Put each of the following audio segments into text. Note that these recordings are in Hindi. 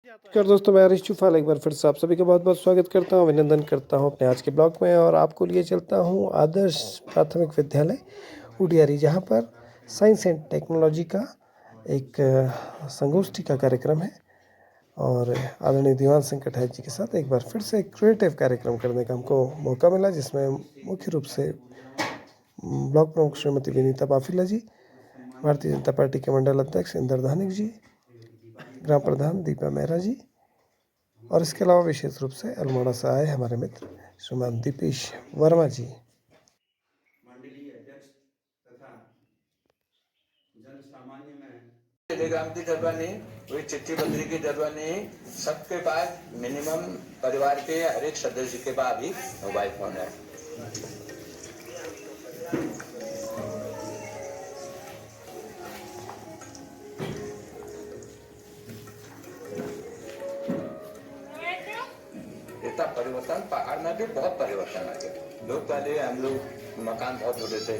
नमस्कार दोस्तों, मैं हरीश चूफाल एक बार फिर से आप सभी का बहुत बहुत स्वागत करता हूं, अभिनंदन करता हूं अपने आज के ब्लॉग में। और आपको लिए चलता हूं आदर्श प्राथमिक विद्यालय उडियारी, जहां पर साइंस एंड टेक्नोलॉजी का एक संगोष्ठी का कार्यक्रम है। और आदरणीय दीवान सिंह कटारिया जी के साथ एक बार फिर से एक क्रिएटिव कार्यक्रम करने का हमको मौका मिला, जिसमें मुख्य रूप से ब्लॉक प्रमुख श्रीमती विनीता पाफिला जी, भारतीय जनता पार्टी के मंडल अध्यक्ष इंदर धानिक जी, ग्राम प्रधान दीपा मेहरा जी, और इसके अलावा विशेष रूप से अल्मोड़ा से आए हमारे मित्र श्रीमान दीपेश वर्मा जी। मंडलीय अध्यक्ष तथा जन सामान्य में टेलीग्राम की जरूरत नहीं, कोई चिट्ठी पत्री की जरूरत नहीं। सबके पास मिनिमम परिवार के हर एक सदस्य के पास भी मोबाइल फोन है। इतना परिवर्तन पहाड़ में भी बहुत परिवर्तन आ गया। लोग पहले हम लोग मकान बहुत छोटे थे,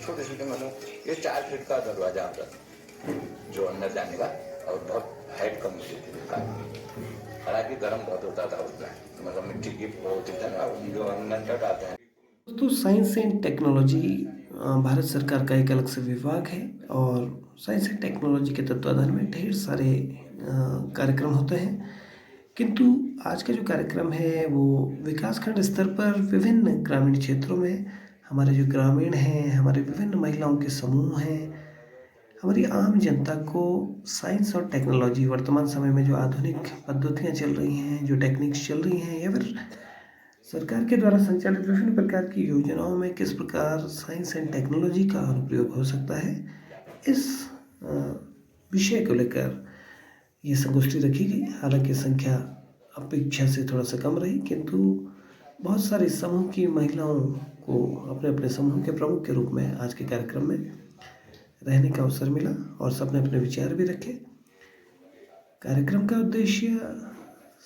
छोटे छोटे मतलब ये 4 फीट का दरवाजा होता था जो अंदर जाने का, और बहुत हाइट कम होती थी। हालांकि गर्म बहुत होता था उसमें, मतलब मिट्टी की होती थी ना जो अंदर तक आते हैं। दोस्तों, साइंस एंड टेक्नोलॉजी भारत सरकार का एक अलग से विभाग है, और साइंस एंड टेक्नोलॉजी के तत्वाधान में ढेर सारे कार्यक्रम होते हैं। किंतु आज का जो कार्यक्रम है वो विकासखंड स्तर पर विभिन्न ग्रामीण क्षेत्रों में हमारे जो ग्रामीण हैं, हमारे विभिन्न महिलाओं के समूह हैं, हमारी आम जनता को साइंस और टेक्नोलॉजी, वर्तमान समय में जो आधुनिक पद्धतियाँ चल रही हैं, जो टेक्निक्स चल रही हैं, या फिर सरकार के द्वारा संचालित विभिन्न प्रकार की योजनाओं में किस प्रकार साइंस एंड टेक्नोलॉजी का अनुप्रयोग हो सकता है, इस विषय को लेकर ये संगोष्ठी रखी गई। हालांकि संख्या अपेक्षा से थोड़ा सा कम रही, किंतु बहुत सारे समूह की महिलाओं को अपने अपने समूह के प्रमुख के रूप में आज के कार्यक्रम में रहने का अवसर मिला, और सबने अपने विचार भी रखे। कार्यक्रम का उद्देश्य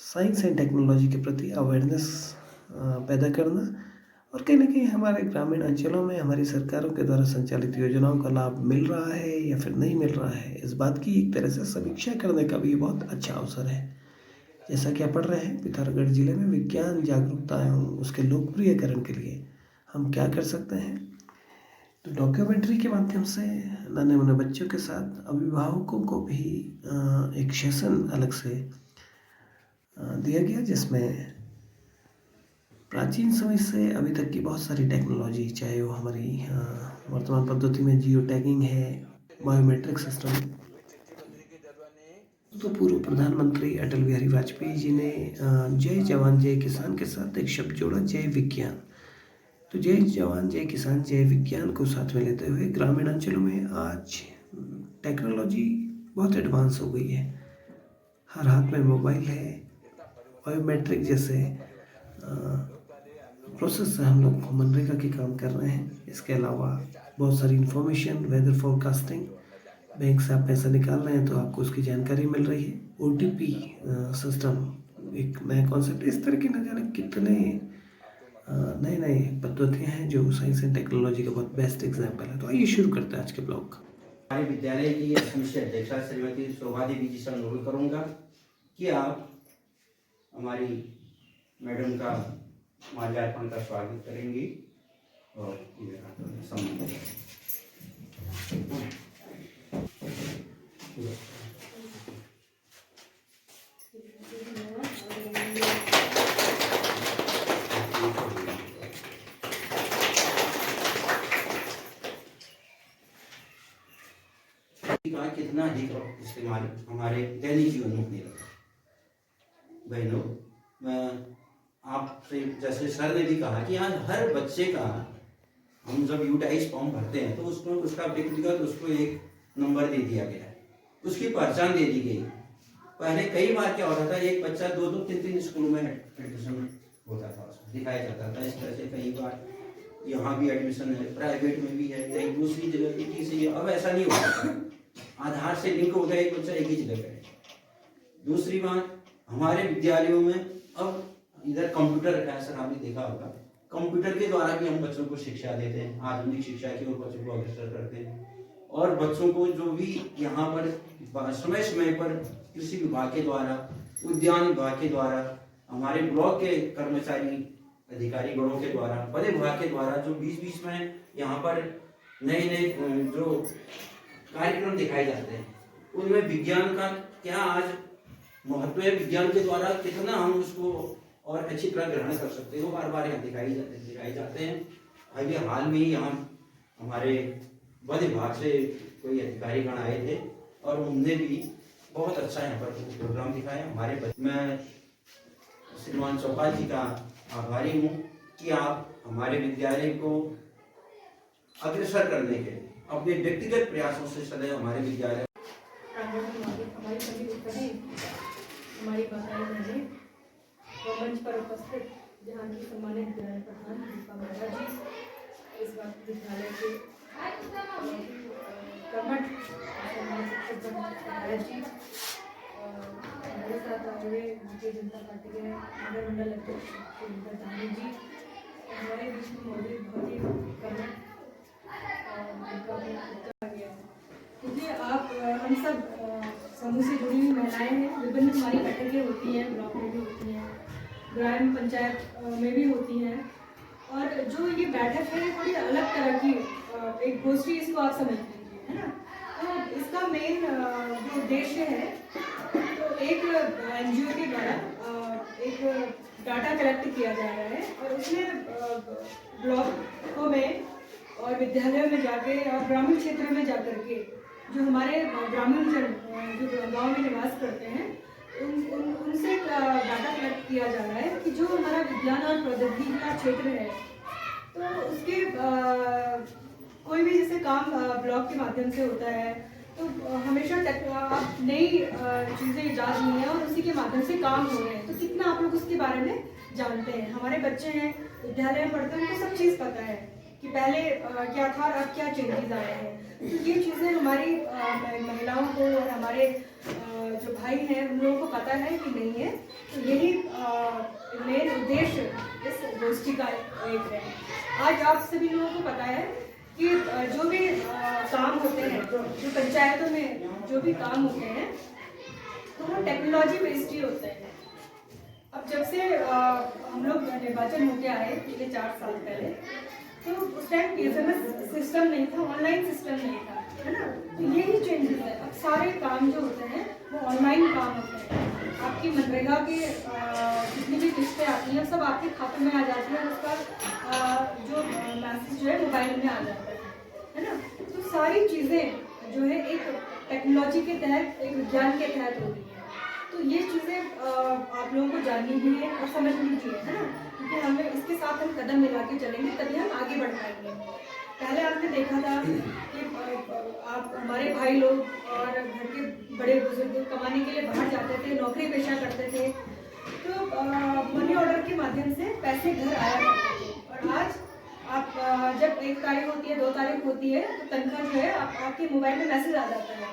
साइंस एंड टेक्नोलॉजी के प्रति अवेयरनेस पैदा करना, और कहीं ना कहीं हमारे ग्रामीण अंचलों में हमारी सरकारों के द्वारा संचालित योजनाओं का लाभ मिल रहा है या फिर नहीं मिल रहा है, इस बात की एक तरह से समीक्षा करने का भी बहुत अच्छा अवसर है। जैसा कि आप पढ़ रहे हैं, पिथौरागढ़ जिले में विज्ञान जागरूकता एवं उसके लोकप्रियकरण के लिए हम क्या कर सकते हैं, तो डॉक्यूमेंट्री के माध्यम से नन्हे मुन्ने बच्चों के साथ अभिभावकों को भी एक सेशन अलग से दिया गया, जिसमें प्राचीन समय से अभी तक की बहुत सारी टेक्नोलॉजी, चाहे वो हमारी वर्तमान पद्धति में जियो टैगिंग है, बायोमेट्रिक सिस्टम। तो पूर्व प्रधानमंत्री अटल बिहारी वाजपेयी जी ने जय जवान जय किसान के साथ एक शब्द जोड़ा, जय विज्ञान। तो जय जवान जय किसान जय विज्ञान को साथ में लेते हुए ग्रामीण अंचलों में आज टेक्नोलॉजी बहुत एडवांस हो गई है। हर हाथ में मोबाइल है, बायोमेट्रिक जैसे प्रोसेस से हम लोग मनरेगा के काम कर रहे हैं। इसके अलावा बहुत सारी इन्फॉर्मेशन, वेदर फोरकास्टिंग, बैंक से आप पैसा निकाल रहे हैं तो आपको उसकी जानकारी मिल रही है। OTP सिस्टम एक नया कॉन्सेप्ट, इस तरह के न जाने कितने नए नए पद्धतियाँ हैं जो साइंस एंड टेक्नोलॉजी का बहुत बेस्ट एग्जाम्पल है। तो आइए शुरू करते हैं आज के ब्लॉग। हमारे विद्यालय की अध्यक्ष अध्यक्षा श्रीमती शोभा देवी जी से अनुरोध करूंगा कि आप हमारी मैडम का माल्यार्पण का स्वागत करेंगी और सम्मान। का कितना अधिक इस्तेमाल हमारे दैनिक जीवन में होने लगा। बहनों, आपसे जैसे सर ने भी कहा कि आज हर बच्चे का हम जब यूटाइज फॉर्म भरते हैं तो उसको उसका व्यक्तिगत उसको एक नंबर दे दिया गया है, उसकी पहचान दे दी गई। पहले कई बार क्या होता था, एक बच्चा 2-2, 3-3 स्कूलों में एडमिशन होता था, दिखाया जाता था। इस तरह से कई बार यहाँ भी एडमिशन है, प्राइवेट में भी है, कहीं दूसरी जगह की से। अब ऐसा नहीं होता, आधार से लिंक हो गया, एक बच्चा एक ही जगह है। दूसरी बात, हमारे विद्यालयों में अब इधर कंप्यूटर है, सर आपने देखा होगा, कंप्यूटर के द्वारा भी हम बच्चों को शिक्षा देते हैं, आधुनिक शिक्षा की ओर बच्चों को अग्रसर करते हैं। और बच्चों को जो भी यहाँ पर समय समय पर कृषि विभाग के द्वारा, उद्यान विभाग के द्वारा, हमारे ब्लॉक के कर्मचारी अधिकारी गणों के द्वारा, वन विभाग के द्वारा जो बीच बीच में यहाँ पर नए नए जो कार्यक्रम दिखाए जाते हैं, उनमें विज्ञान का क्या आज महत्व है, विज्ञान के द्वारा कितना हम उसको और अच्छी तरह ग्रहण कर सकते हो, बार बार यहाँ दिखाई जाते हैं। अभी हाल में ही यहाँ हमारे वन विभाग से कोई अधिकारीगण आए थे और उनने भी बहुत अच्छा यहाँ पर प्रोग्राम दिखाया। मैं श्रीमान चौपाल जी का आभारी हूँ कि आप हमारे विद्यालय को अग्रसर करने के लिए अपने व्यक्तिगत प्रयासों से सदैव हमारे विद्यालय हमारी बाधाएं बने मंच पर उपस्थित जहाँ की सम्मानित विद्यालय प्रधान दीपा मेहरा जी, इस वक्त विद्यालय के कर्मठ सम्मानित शिक्षक मेहरा जी, हमारे साथ आए हुए भारतीय जनता पार्टी के नगर मंडल अध्यक्ष दानी जी, हमारे बीच में मौजूद बहुत ही कर्मठ क्योंकि आप हम सब समूह से जुड़ी हुई महिलाएं हैं। विभिन्न हमारी बैठकें होती हैं, ब्लॉक में भी होती हैं, ग्राम पंचायत में भी होती हैं, और जो ये बैठक है थोड़ी अलग तरह की एक गोष्ठी इसको आप समझ लीजिए, है ना। तो इसका मेन जो उद्देश्य है, तो एक NGO के द्वारा एक डाटा कलेक्ट किया जा रहा है और उसमें ब्लॉकों में और विद्यालयों में जाके और ग्रामीण क्षेत्रों में जाकर के जो हमारे ग्रामीण जन जो गाँव में निवास करते हैं उनसे डाटा कलेक्ट किया जा रहा है कि जो हमारा विज्ञान और प्रौद्योगिकी का क्षेत्र है, तो उसके कोई भी जैसे काम ब्लॉक के माध्यम से होता है, तो हमेशा आप नई चीज़ें ईजाद हुई हैं और उसी के माध्यम से काम हो रहे हैं, तो कितना आप लोग उसके बारे में जानते हैं। हमारे बच्चे हैं, विद्यालय में पढ़ते हैं, उनको सब चीज़ पता है कि पहले क्या था और अब क्या चेंजेस आए हैं। तो ये चीज़ें हमारी महिलाओं को और हमारे जो भाई हैं उन लोगों को पता है कि नहीं है। तो यही मेन उद्देश्य इस गोष्ठी का एक है। आज आप सभी लोगों को पता है कि जो भी काम होते हैं, जो पंचायतों में जो भी काम होते हैं, तो वो टेक्नोलॉजी बेस्ड ही होते हैं। अब जब से हम लोग निर्वाचन होके आए पिछले 4 साल पहले, तो उस टाइम PFMS सिस्टम नहीं था, ऑनलाइन सिस्टम नहीं था, है ना। तो यही चेंजेस है। अब सारे काम जो होते हैं वो ऑनलाइन काम होते हैं। आपकी मनरेगा के जितनी भी किस्तें आती हैं सब आपके खाते में आ जाती है, उसका जो मैसेज जो है मोबाइल में आ जाता है ना। तो सारी चीज़ें जो है एक टेक्नोलॉजी के तहत, एक विज्ञान के तहत हो रही है। तो ये चीज़ें आप लोगों को जाननी भी है और समझनी भी है ना, क्योंकि हमें इसके साथ हम कदम मिला के चलेंगे तभी हम आगे बढ़ पाएंगे। पहले आपने देखा था कि आप हमारे भाई लोग और घर के बड़े बुजुर्ग कमाने के लिए बाहर जाते थे, नौकरी पेशा करते थे, तो मनी ऑर्डर के माध्यम से पैसे घर आया करते थे। और आज आप जब 1 तारीख होती है, 2 तारीख होती है, तो तनख्वाह जो है आपके मोबाइल में मैसेज आ जाता है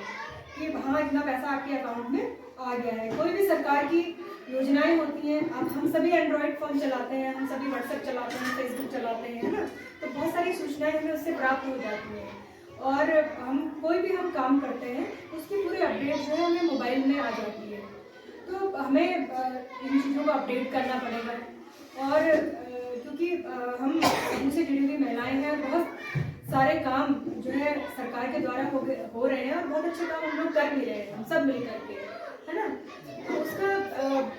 कि हाँ इतना पैसा आपके अकाउंट में आ गया है। कोई भी सरकार की योजनाएं होती हैं, अब हम सभी एंड्रॉयड फ़ोन चलाते हैं, हम सभी व्हाट्सएप चलाते हैं, फेसबुक चलाते हैं, है ना। तो बहुत सारी सूचनाएं हमें उससे प्राप्त हो जाती हैं और हम कोई भी हम काम करते हैं उसकी पूरी अपडेट जो है हमें मोबाइल में आ जाती है। तो हमें इन चीज़ों को अपडेट करना पड़ेगा। और क्योंकि हम उनसे जुड़ी हुई महिलाएँ हैं, बहुत सारे काम जो है सरकार के द्वारा हो रहे हैं और बहुत अच्छे काम हम लोग कर भी रहे हैं, हम सब मिल करके, है ना। तो उसका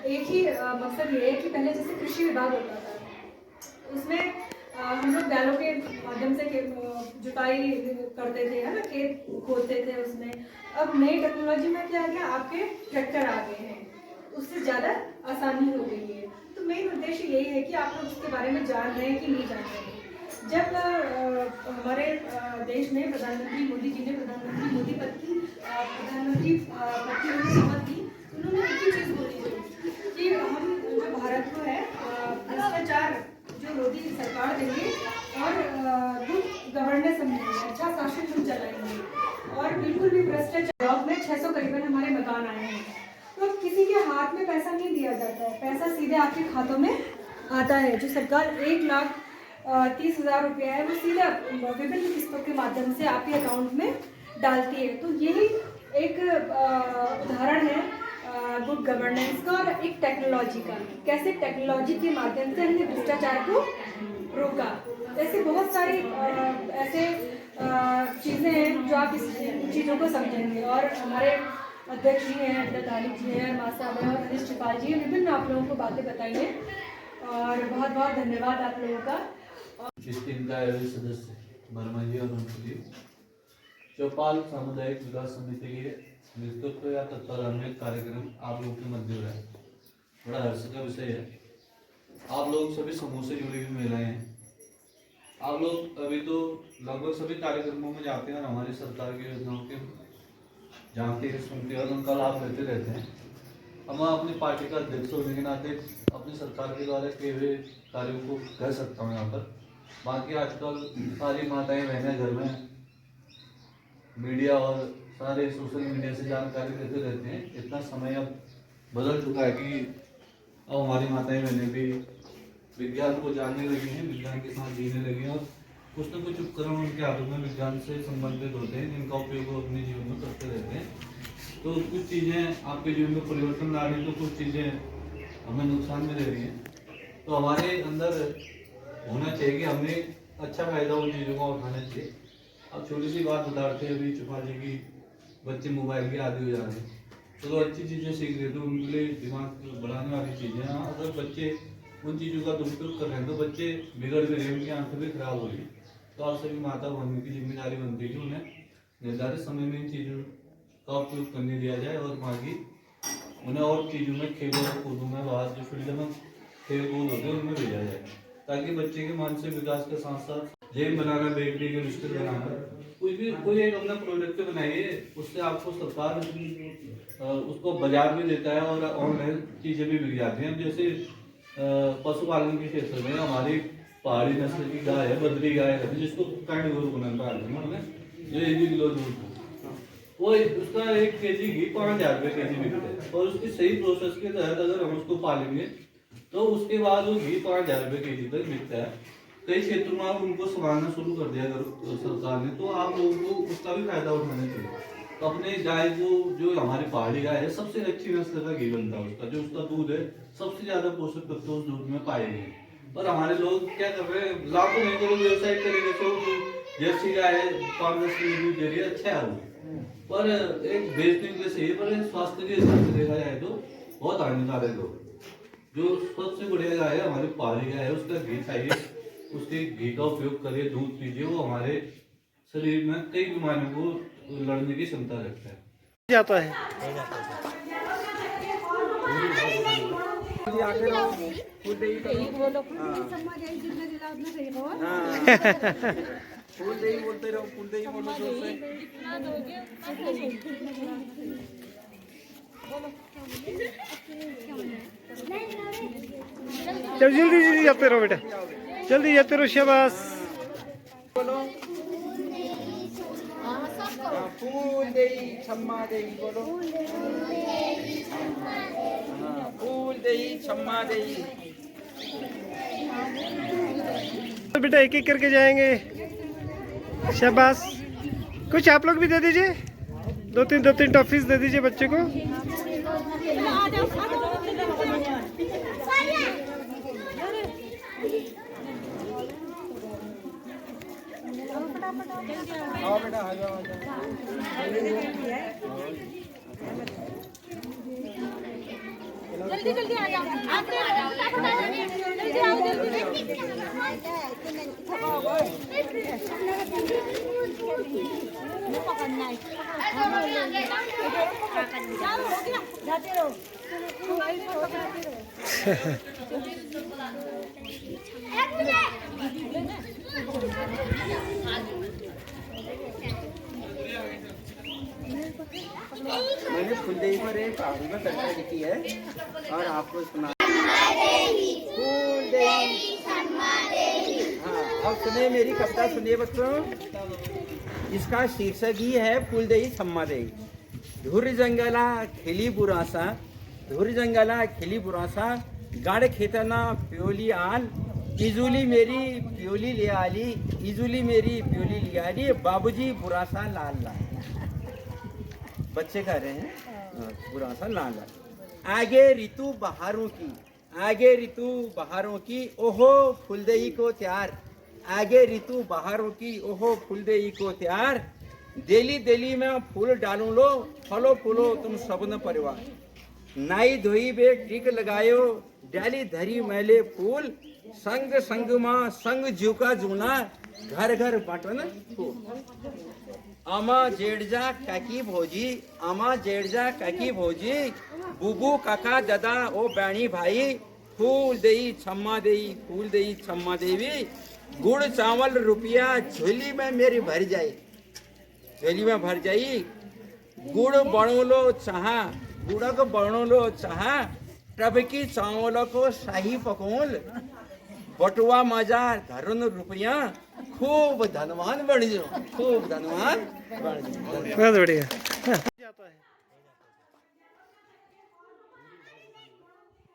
एक ही मकसद ये है कि पहले जैसे कृषि विभाग होता था, उसमें हम लोग बैलों के माध्यम से जुताई करते थे, है ना, खेत खोदते थे उसमें। अब नई टेक्नोलॉजी में क्या आ गया, आपके ट्रैक्टर आ गए हैं, उससे ज़्यादा आसानी हो गई है। तो मेन उद्देश्य यही है कि आप लोग इसके बारे में जान रहे हैं कि नहीं जान रहे हैं। जब हमारे देश में प्रधानमंत्री मोदी जी ने प्रधानमंत्री मोदी पद की शपथ ली, उन्होंने एक ही चीज़ बोली थी कि हम जो भारत को है भ्रष्टाचार जो मोदी सरकार देंगे और गुड गवर्नेंस हम देंगे, अच्छा शासन हम चलाएंगे और बिल्कुल भी भ्रष्टाचार। ब्लॉक में 600 करीबन हमारे मकान आए हैं। तो किसी के हाथ में पैसा नहीं दिया जाता है, पैसा सीधे आपके खातों में आता है। जो सरकार 1,30,000 रुपया है वो सीधा विभिन्न किस्तों के माध्यम से आपके अकाउंट में डालती है। तो यही एक उदाहरण है गुड गवर्नेंस का और एक टेक्नोलॉजी का, कैसे टेक्नोलॉजी के माध्यम से हमने भ्रष्टाचार को रोका। ऐसे बहुत सारी ऐसे चीज़ें हैं जो आप इस चीज़ों को समझेंगे। और हमारे अध्यक्ष जी हैं, अब्दुल तालिब जी हैं, माँ साहब हैं और हरीश त्रिपाल जी हैं, विभिन्न आप लोगों को बातें बताई हैं और बहुत बहुत धन्यवाद आप लोगों का। इस टीम का आयोजित सदस्य वर्मा जी और उनको जी चौपाल सामुदायिक विकास समिति के नेतृत्व या तत्वाधान में कार्यक्रम आप लोगों के मध्य हो रहा है, बड़ा हर्ष का विषय है। आप लोग सभी समूह से जुड़ी हुई महिलाएं हैं। आप लोग अभी तो लगभग सभी कार्यक्रमों में जाते हैं और हमारी सरकार की योजनाओं के जानते हैं, सुनते हैं और उनका लाभ लेते रहते हैं। हम अपनी पार्टी का अध्यक्ष होने के नाते अपनी सरकार के द्वारा किए हुए कार्यों को कह सकता हूँ यहाँ पर। बाकी आजकल सारी माताएं बहनें घर में मीडिया और सारे सोशल मीडिया से जानकारी देते रहते हैं। इतना समय अब बदल चुका है कि अब हमारी माताएं बहनें भी विज्ञान को जानने लगी हैं, विज्ञान के साथ जीने लगी हैं और कुछ न कुछ उपकरण उनके हाथों में विज्ञान से संबंधित होते हैं जिनका उपयोग वो अपने जीवन में करते रहते हैं। तो कुछ चीज़ें आपके जीवन में परिवर्तन ला रही, तो कुछ चीज़ें हमें नुकसान भी दे रही हैं। तो हमारे अंदर होना चाहिए कि हमने अच्छा फायदा उन चीज़ों का उठाना चाहिए। अब छोटी सी बात बता रहे थे अभी चुपा जी की, बच्चे मोबाइल के आदी हो जा रहे हैं। चलो अच्छी चीज़ें सीख रहे तो उनके लिए दिमाग बढ़ाने वाली चीज़ें हैं। अगर बच्चे उन चीज़ों का दुरुपयोग कर रहे हैं तो बच्चे बिगड़ भी रहे हैं, उनकी आंखें भी खराब हो रही है। तो आप सभी माता बनने की जिम्मेदारी बनती है कि उन्हें निर्धारित समय में इन चीज़ों का उपयोग करने दिया जाए और बाकी उन्हें और चीज़ों में खेलों कूदों में बाहर जो फील्ड में खेल कूद होते हैं उनमें भेजा जाए, ताकि बच्चे के मानसिक विकास के साथ साथ जेम बनाना, बेकरी के बिस्किट बनाना, कोई एक अपना प्रोडक्ट बनाइए, उससे आपको सरकार उसको बाजार भी देता है और ऑनलाइन चीज़ें भी बिक जाती हैं। जैसे पशुपालन के क्षेत्र में हमारी पहाड़ी नस्ल की गाय है, बद्री गाय है, जिसको कैंड गोरू बनाना जो 1 किलो दूध वो उसका 1 kg घी 5,000 रुपये kg बिकता है। और उसकी सही प्रोसेस के तहत अगर हम उसको पालेंगे तो उसके बाद वो घी 5,000 रुपये kg तक बिकता है। कई क्षेत्रों में आप उनको संभालना शुरू कर दिया अगर सरकार ने, तो आप लोगों को उसका भी फायदा उठाना चाहिए। तो अपने गाय को, जो हमारी पहाड़ी गाय है, सबसे अच्छी नस्ल का घी बनता है उसका, जो उसका दूध है सबसे ज्यादा पोषक तत्व उस दूध में पाए गए। पर हमारे लोग क्या कर रहे हैं, लाखों नहीं करोड़ व्यवसाय तरीके से जर्सी गाय 5-10 लीटर दूध दे रही है, अच्छा है वो, पर एक बेचने के लिए सही, पर स्वास्थ्य के हिसाब से देखा जाए तो बहुत हानिकारक हो। जो सबसे बढ़िया गाय है हमारी पहाड़ी गाय है, उसका घी खाइए, उसके घी का उपयोग करिए, दूध पीजिए, वो हमारे शरीर में कई बीमारियों को लड़ने की क्षमता रखता है। जाता है चल जल्दी जल्दी जाते रहो बेटा, जल्दी जाते रहो, शाबाश। बोलो फूल देई छम्मा देई, बोलो फूल देई छम्मा देई। तो बेटा एक एक करके जाएंगे, शाबाश। कुछ आप लोग भी दे दीजिए, 2-3 टॉफीज दे दीजिए बच्चे को। आओ बेटा, आ जाओ, जल्दी जल्दी आ जाओ, आप जल्दी आओ, जाते रहो। मैंने फुलदेई पर एक पहाड़ी में कविता लिखी है और आपको सुना। फूलदेई, हाँ, अब सुनिए मेरी कविता, सुनिए बच्चों। इसका शीर्षक ही है फूलदेई छम्मा देई। धुर जंगला खिली बुरासा, धुर जंगला खिली बुरासा, गाड़ खेतना प्योली आल, इजुली मेरी प्योली ले आली, इजुली मेरी प्योली ले आली, बाबूजी बुरासा लाल लाल। बच्चे कह रहे हैं बुरासा लाल लाल। आगे ऋतु बहारों की, आगे ऋतु बहारों की, ओहो फुलदेई को त्यार, आगे ऋतु बहारों की, ओहो फुलदेई को त्यार, देली देली में फूल डालूं लो, फलो फूलो तुम सबन परिवार, नाई धोई बे टीक लगायो, डाली धरी मैले फूल, संग संग माँ संग झुका जूना, घर घर बटन फूल। आमा जेड़जा काकी भोजी, आमा जेड़जा काकी भोजी, बुबू काका दादा ओ बैणी भाई, फूल देई छम्मा देई, फूल देई छम्मा देवी, गुड़ चावल रुपया झोली में मेरी भर जाए, झोली में भर जाई, गुड़ बणो लो चाहा, गुड़क बणो लो चाहा, टब की चावलों को शाही पकौन, बटुआ मजा धरुन रुपया, खूब धनवान बन जाओ, खूब धनवान बन जाओ। बहुत बढ़िया।